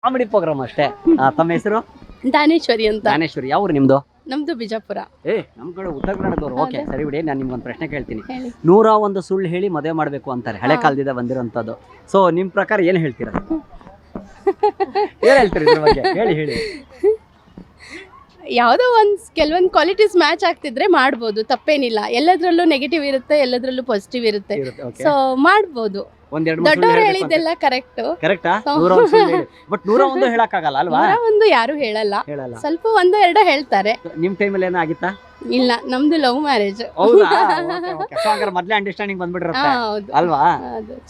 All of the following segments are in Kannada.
ಕಾಮಿಡಿ ಪ್ರೋಗ್ರಾಮ್ ಅಷ್ಟೇ. ತಮ್ಮ ಹೆಸರು? ದಾನೇಶ್ವರಿ ಅಂತ. ದಾನೇಶ್ವರಿ. ಯಾವ ಊರು ನಿಮ್ದು? ನಮ್ದು ಬಿಜಾಪುರ. ನಮ್ ಕಡೆ ಉತ್ತರ ಕನ್ನಡದವ್ರು. ಓಕೆ, ಸರಿ ಬಿಡಿ. ನಾನು ನಿಮ್ಗೊಂದು ಪ್ರಶ್ನೆ ಕೇಳ್ತೀನಿ. ಹೇಳಿ. 101 ಸುಳ್ಳು ಹೇಳಿ ಮದುವೆ ಮಾಡ್ಬೇಕು ಅಂತಾರೆ, ಹಳೆ ಕಾಲದಿಂದ ಬಂದಿರೋಂಥದ್ದು. ಸೊ ನಿಮ್ ಪ್ರಕಾರ ಏನ್ ಹೇಳ್ತೀರಾ? ಏನ್ ಹೇಳ್ತೀರಿ ಇದ್ರ ಬಗ್ಗೆ? ಹೇಳಿ. ಯಾವುದೋ ಕೆಲವೊಂದು ಕ್ವಾಲಿಟೀಸ್ ಮ್ಯಾಚ್ ಆಗ್ತಿದ್ರೆ ಮಾಡ್ಬೋದು, ತಪ್ಪೇನಿಲ್ಲ. ಎಲ್ಲದ್ರಲ್ಲೂ ನೆಗೆಟಿವ್ ಇರುತ್ತೆ, ಎಲ್ಲದ್ರಲ್ಲೂ ಪಾಸಿಟಿವ್ ಇರುತ್ತೆ. ಸೊ ಮಾಡ್ಬೋದು. ದೊಡ್ಡವರು ಹೇಳಿದ್ದೆಲ್ಲ ಕರೆಕ್ಟಾ? 101 ಸುಳ್ಳು ಹೇಳಿ. ಬಟ್ 101 ಹೇಳಕ್ಕಾಗಲ್ಲ ಅಲ್ವಾ? ಒಂದು ಯಾರು ಹೇಳಲ್ಲ, ಸ್ವಲ್ಪ ಒಂದು ಎರಡು ಹೇಳ್ತಾರೆ. ನಿಮ್ ಟೈಮಲ್ಲಿ ಏನೋ ಆಗಿತ್ತಾ? ಇಲ್ಲ, ನಮ್ದು ಲವ್ ಮ್ಯಾರೇಜ್. ಹೌದಾ? ಮೊದ್ಲೇ ಅಂಡರ್ಸ್ಟ್ಯಾಂಡಿಂಗ್ ಬಂದ್ಬಿಟ್ಟಿರುತ್ತೆ ಅಲ್ವಾ?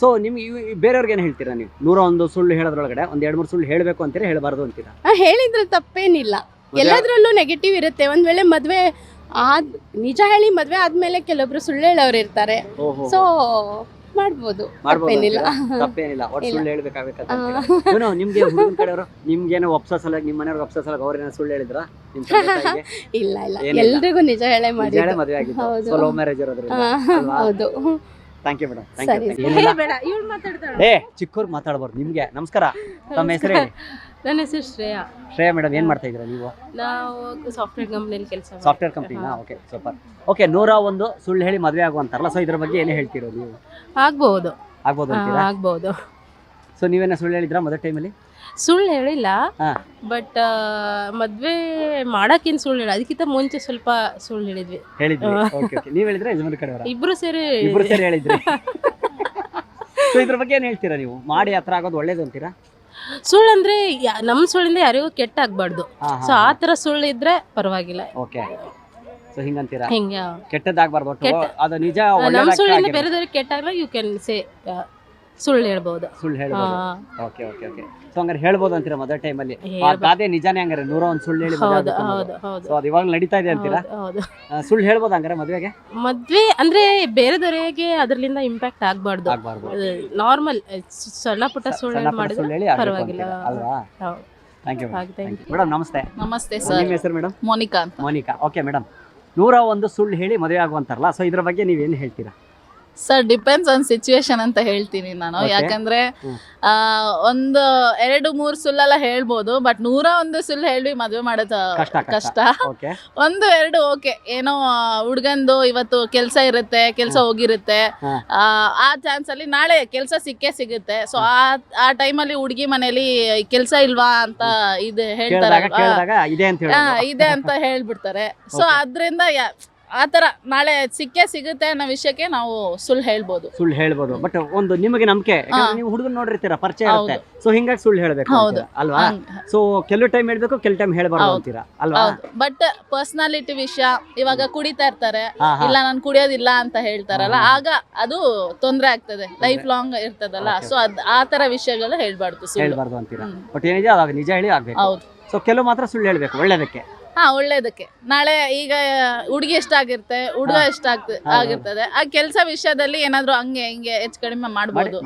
ಸೊ ನಿಮ್ಗೆ ಬೇರೆಯವ್ರಿಗೆ ಏನ್ ಹೇಳ್ತೀರಾ ನೀವು? 101 ಸುಳ್ಳು ಹೇಳೋದ್ರೊಳಗಡೆ ಒಂದ್ 2-3 ಸುಳ್ಳು ಹೇಳ್ಬೇಕು ಅಂತೀರಾ, ಹೇಳಬಾರ್ದು ಅಂತೀರಾ? ಹೇಳಿದ್ರೆ ತಪ್ಪೇನಿಲ್ಲ. ಎಲ್ಲದ್ರಲ್ಲೂ ನೆಗೆಟಿವ್ ಇರುತ್ತೆ. ಒಂದ್ ವೇಳೆ ಮದ್ವೆ ನಿಜ ಹೇಳಿ ಮದ್ವೆ ಆದ್ಮೇಲೆ ಕೆಲವೊಬ್ರು ಸುಳ್ಳು ಹೇಳೋರು ಇರ್ತಾರೆ. ಸೊ ಮಾಡ್ಬೋದು, ತಪ್ಪೇನಿಲ್ಲ. ಒಟ್ಟು ಸುಳ್ಳು ಹೇಳ್ಬೇಕಾಗಬೇಕಂತ ನಿಮ್ಗೆ ಹುಡುಗನ ಕಡೆಯವರು ನಿಮ್ಗೇನೋ ಒಪ್ಸಲ, ನಿಮ್ಮ ಮನೆಯವ್ರಿಗೆ ಒಪ್ಸಲ ಅವ್ರೇನೋ ಸುಳ್ಳು ಹೇಳಿದ್ರ? ಇಲ್ಲ, ಎಲ್ರಿಗೂ ನಿಜ ಹೇಳೇ ಮಾಡಿ ಮದುವೆ ಆಗಿದ್ದು. ಲವ್ ಮ್ಯಾರೇಜ್ ಇರೋದ್ರಿಂದ. ಹೌದು. Thank you madam. ಚಿಕ್ಕವ್ರಿಗೆ ಮಾತಾಡಬಾರ್ದು. ನಿಮ್ಗೆ ನಮಸ್ಕಾರ. ತಮ್ಮ ಹೆಸರು ಹೇಳಿ? ನನ್ನ ಹೆಸರು ಶ್ರೇಯಾ. ಶ್ರೇಯಾ ಮೇಡಮ್, ಏನ್ ಮಾಡ್ತಾ ಇದ್ದೀರಾ ನೀವು? ನಾವು ಸಾಫ್ಟ್ವೇರ್ ಕಂಪ್ನಿಯಲ್ಲಿ ಕೆಲಸ. ಸಾಫ್ಟ್ವೇರ್ ಕಂಪ್ನಿನಾ? Okay, super. ಓಕೆ, 101 ಸುಳ್ಳು ಹೇಳಿ ಮದುವೆ ಆಗುವಂತಾರಲ್ಲ, ಸೊ ಇದ್ರ ಬಗ್ಗೆ ಏನು ಹೇಳ್ತೀರೋ ನೀವು? ಆಗ್ಬಹುದು ಅಂತೀರಾ? ಆಗ್ಬಹುದು. ಸೊ ನೀವೇನ ಸುಳ್ಳು ಹೇಳಿದ್ರಾ ಮದುವೆ ಟೈಮಲ್ಲಿ? ಸುಳ್ಳು ಹೇಳಿಲ್ಲ, ಬಟ್ ಮದ್ವೆ ಮಾಡಕ್ಕೇನು ಸುಳ್ಳು ಹೇಳ, ಅದಕ್ಕಿಂತ ಮುಂಚೆ ಸ್ವಲ್ಪ ಸುಳ್ಳು ಹೇಳಿದ್ವಿ. ನೀವ್ ಹೇಳಿದ್ರೆ ಯಜಮಾನ ಕಡೆಯವರ? ಇಬ್ರು ಸೇರಿ ಹೇಳಿದ್ರಿ. ಸೊ ಇದ್ರ ಬಗ್ಗೆ ಏನ್ ಹೇಳ್ತೀರಾ ನೀವು? ಮಾಡಿ ಹತ್ರ ಆಗೋದು ಒಳ್ಳೇದು ಅಂತೀರಾ? ಸುಳ್ಳು ಅಂದ್ರೆ ನಮ್ ಸುಳ್ಳಿಂದ ಯಾರಿಗೂ ಕೆಟ್ಟ ಆಗ್ಬಾರ್ದು. ಸೊ ಆತರ ಸುಳ್ಳು ಇದ್ರೆ ಪರವಾಗಿಲ್ಲ. ಓಕೆ, ಸೊ ಹಿಂಗಂತೀರಾ? ಹಿಂಗೆ ಕೆಟ್ಟದಾಗಬಾರ್ದು, ಅದು ನಿಜ. ನಮ್ ಸುಳ್ಳಿಂದ ಬೇರೆದವ್ರಿಗೆ ಕೆಟ್ಟ ಆಗ್ಲ ಯು ಕ್ಯಾನ್ ಸೇ ಸುಳ್ಳು ಹೇಳ್ಬಹುದು. ಓಕೆ. ಸೊ ಹಂಗಾರೆ ಹೇಳ್ಬೋದು ಅಂತೀರಾ ಮದುವೆ ಟೈಮಲ್ಲಿ? ಅದೇ ನಿಜಾನೇ ಹಂಗಾರೆ 101 ಸುಳ್ಳು ಹೇಳಿ? ಹೌದು. ಸೊ ಅದು ಇವಾಗ ನಡೀತಾ ಇದೆ ಅಂತೀರಾ? ಸುಳ್ಳು ಹೇಳ್ಬೋದು ಹಂಗಾರೆ ಮದುವೆಗೆ? ಮದ್ವೆ ಅಂದ್ರೆ ಬೇರೆದವರಿಗೆ ಅದರಿಂದ ಇಂಪ್ಯಾಕ್ಟ್ ಆಗ್ಬಾರ್ದು. ನಾರ್ಮಲ್ ಸಣ್ಣ ಪುಟ್ಟ ಸುಳ್ಳು ಮಾಡಿದ್ರೆ ಪರವಾಗಿಲ್ಲ ಅಲ್ವಾ? Thank you madam. ನಮಸ್ತೆ. ನಮಸ್ತೆ ಸರ್. ನಿಮ್ಮ ಹೆಸರು ಮೇಡಮ್? ಮೋನಿಕಾ. ಓಕೆ ಮೇಡಮ್, 101 ಸುಳ್ಳು ಹೇಳಿ ಮದುವೆ ಆಗುವಂತಾರಲ್ಲ, ಸೊ ಇದ್ರ ಬಗ್ಗೆ ನೀವೇನು ಹೇಳ್ತೀರಾ? ಸರ್, ಡಿಪೆಂಡ್ಸ್ ಆನ್ ಸಿಚುವೇಶನ್ ಅಂತ ಹೇಳ್ತೀನಿ ನಾನು. ಯಾಕಂದ್ರೆ 1-2-3 ಸುಳ್ಳೆಲ್ಲ ಹೇಳ್ಬೋದು, ಬಟ್ 101 ಸುಳ್ಳು ಹೇಳಿ ಮದುವೆ ಮಾಡೋದು ಕಷ್ಟ. 1-2 ಓಕೆ, ಏನೋ ಹುಡ್ಗಂದು ಇವತ್ತು ಕೆಲಸ ಇರುತ್ತೆ, ಕೆಲಸ ಹೋಗಿರುತ್ತೆ, ಆ ಚಾನ್ಸ್ ಅಲ್ಲಿ ನಾಳೆ ಕೆಲಸ ಸಿಗುತ್ತೆ. ಸೊ ಆ ಟೈಮಲ್ಲಿ ಹುಡುಗಿ ಮನೇಲಿ ಕೆಲಸ ಇಲ್ವಾ ಅಂತ ಇದು ಹೇಳ್ತಾರೆ, ಇದೆ ಅಂತ ಹೇಳ್ಬಿಡ್ತಾರೆ. ಸೊ ಅದ್ರಿಂದ ಆತರ ನಾಳೆ ಸಿಗುತ್ತೆ ಅನ್ನೋ ವಿಷಯಕ್ಕೆ ನಾವು ಸುಳ್ಳು ಹೇಳ್ಬೋದು. ಬಟ್ ಒಂದು ನಿಮಗೆ ನಂಬಿಕೆ, ನೀವು ಹುಡುಗನ್ ನೋಡಿರ್ತೀರಾ, ಪರಿಚಯ ಇರುತ್ತೆ, ಸೊ ಹಿಂಗಾಗಿ ಸುಳ್ಳು ಹೇಳ್ಬೇಕು ಅಲ್ವಾ? ಸೊ ಕೆಲವು ಟೈಮ್ ಹೇಳ್ಬೇಕು, ಕೆಲವು ಟೈಮ್ ಹೇಳ್ಬಾರ್ದು ಅಂತೀರಾ ಅಲ್ವಾ? ಬಟ್ ಪರ್ಸನಾಲಿಟಿ ವಿಷಯ, ಇವಾಗ ಕುಡಿತಾ ಇರ್ತಾರೆ, ಇಲ್ಲ ನಾನು ಕುಡಿಯೋದಿಲ್ಲ ಅಂತ ಹೇಳ್ತಾರಲ್ಲ, ಆಗ ಅದು ತೊಂದ್ರೆ ಆಗ್ತದೆ, ಲೈಫ್ ಲಾಂಗ್ ಇರ್ತದಲ್ಲ. ಸೊ ಆ ತರ ವಿಷಯಗಳು ಹೇಳ್ಬಾರ್ದು ಅಂತೀರಾ? ಬಟ್ ಏನಿದೆ ಅವಾಗ ನಿಜ ಹೇಳಿ ಆಗ್ಬೇಕು. ಸೊ ಕೆಲವು ಮಾತ್ರ ಸುಳ್ಳು ಹೇಳ್ಬೇಕು ಒಳ್ಳೇದಕ್ಕೆ. ಒಳ್ಳೇದಕ್ಕೆ. ನಾಳೆ ಈಗ ಹುಡುಗಿ ಎಷ್ಟಾಗಿರುತ್ತೆ, ಹುಡುಗ ಎಷ್ಟಾಗಿರ್ತದೆ, ಆ ಕೆಲಸ ವಿಷಯದಲ್ಲಿ ಏನಾದ್ರು ಹಂಗೆ ಹಿಂಗೆ ಹೆಚ್ಚು ಕಡಿಮೆ ಮಾಡ್ಬೋದು.